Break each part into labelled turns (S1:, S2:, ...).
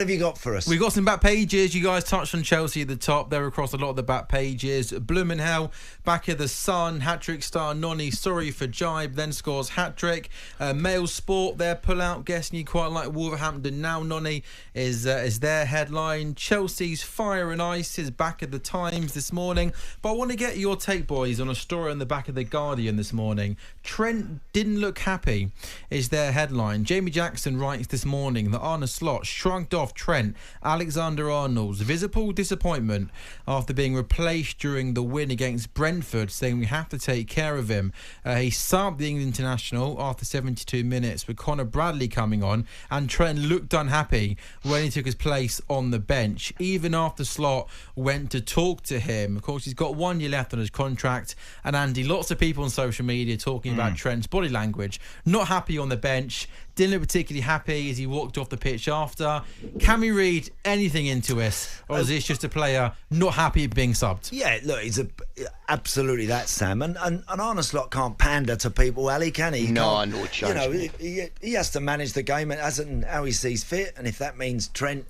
S1: What have you got for us?
S2: We've got some back pages. You guys touched on Chelsea at the top. They're across a lot of the back pages. Blumenau, back of the sun. Hat-trick star Noni, sorry for jibe, then scores hat-trick. Mail Sport, their pull-out, guessing you quite like Wolverhampton now. Noni is their headline. Chelsea's fire and ice is back at the Times this morning. But I want to get your take, boys, on a story on the back of the Guardian this morning. Trent didn't look happy is their headline. Jamie Jackson writes this morning that Arne Slot shrugged off Trent Alexander-Arnold's visible disappointment after being replaced during the win against Brentford, saying we have to take care of him. He subbed the England international after 72 minutes with Conor Bradley coming on, and Trent looked unhappy when he took his place on the bench. Even after Slot went to talk to him, of course he's got 1 year left on his contract, and Andy, lots of people on social media talking about Trent's body language. Not happy on the bench, didn't look particularly happy as he walked off the pitch after. Can we read anything into this, or is this just a player not happy being subbed?
S1: Yeah, look, he's absolutely that, Sam. And Arne Slot can't pander to people, Ali, can he?
S3: No chance.
S1: He has to manage the game as and how he sees fit, and if that means Trent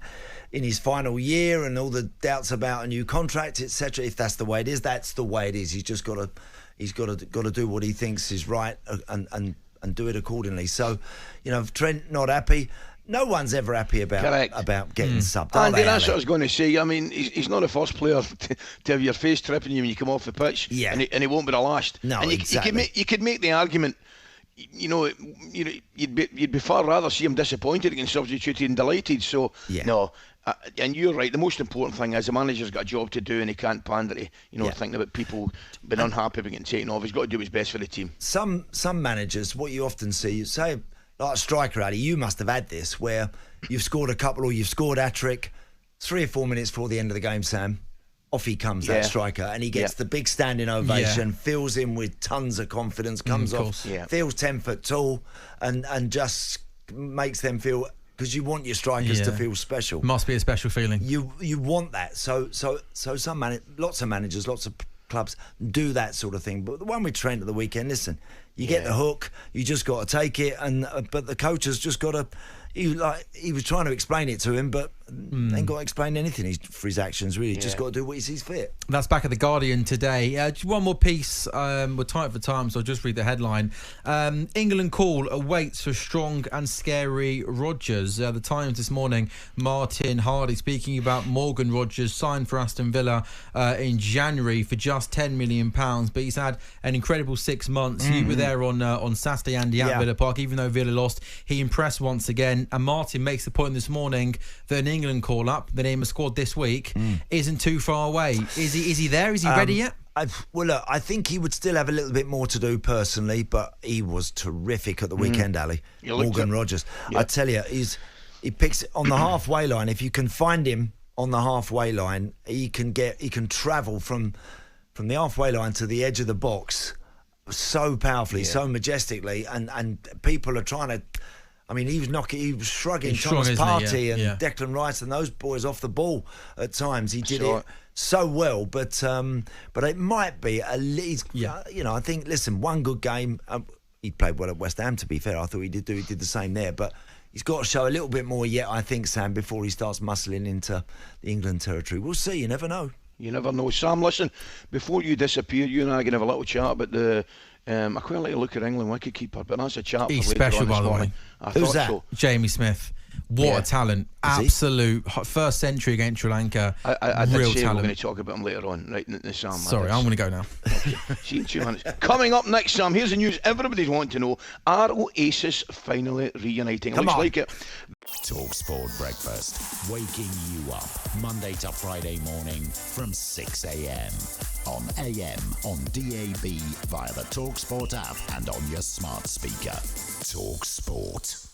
S1: in his final year and all the doubts about a new contract, etc., if that's the way it is, that's the way it is. He's just got to do what he thinks is right and do it accordingly. So, if Trent not happy, no one's ever happy about getting subbed.
S3: Andy, that's what I was going to say. I mean, he's not the first player to have your face tripping you when you come off the pitch, and he won't be the last.
S1: No,
S3: and
S1: exactly.
S3: You could make the argument. You'd be far rather see him disappointed against substituted and delighted. So no. And you're right, the most important thing is the manager's got a job to do and he can't pander to, thinking about people being unhappy about getting taken off. He's got to do his best for the team.
S1: Some managers, what you often see, you say, like a striker, Ali, you must have had this, where you've scored a couple or you've scored hat-trick, 3 or 4 minutes before the end of the game, Sam, off he comes, that striker, and he gets the big standing ovation, fills in with tons of confidence, comes off, feels 10 foot tall, and just makes them feel... Because you want your strikers to feel special.
S2: Must be a special feeling.
S1: You want that. So lots of managers, lots of clubs do that sort of thing. But the one with Trent at the weekend, listen, you get the hook, you just got to take it, but the coach has just got to. He was trying to explain it to him, but ain't got to explain anything for his actions, really. Just got to do what he sees fit.
S2: That's back at the Guardian today. Just one more piece. We're tight for time, so I'll just read the headline. England call awaits for strong and scary Rodgers. The Times this morning, Martin Hardy speaking about Morgan Rodgers, signed for Aston Villa in January for just £10 million, but he's had an incredible 6 months. You were there on Saturday, Andy, at Villa Park. Even though Villa lost, he impressed once again. And Martin makes the point this morning that an England call-up, the name of squad this week, isn't too far away. Is he there? Is he ready yet?
S1: Look, I think he would still have a little bit more to do personally, but he was terrific at the weekend, Ali. Morgan Rodgers. I tell you, he picks it on the halfway line. If you can find him on the halfway line, he can travel from the halfway line to the edge of the box so powerfully, so majestically, and people are trying to... I mean, he was shrugging Thomas Partey and Declan Rice and those boys off the ball at times. He did it so well, but it might be at least. I think. Listen, one good game. He played well at West Ham. To be fair, I thought he did the same there, but he's got to show a little bit more yet, I think, Sam, before he starts muscling into the England territory. We'll see. You never know. You never know.
S3: Sam, listen, before you disappear, you and I can have a little chat about the. I quite like to look at England wicket-keeper, but that's a chat.
S2: He's special, by the way.
S1: Who's that?
S3: So.
S2: Jamie Smith. What a talent. Absolute first century against Sri Lanka.
S3: I did
S2: real
S3: say
S2: talent.
S3: we're going to talk about him later on, right in the Sam.
S2: Sorry, I'm going to go now.
S3: See you in 2 minutes. Coming up next, Sam, here's the news everybody's wanting to know. Are Oasis finally reuniting?
S1: Come
S3: Looks
S1: on.
S3: like it.
S4: talkSPORT Breakfast, waking you up Monday to Friday morning from 6 a.m. on AM, on DAB, via the talkSPORT app and on your smart speaker. talkSPORT.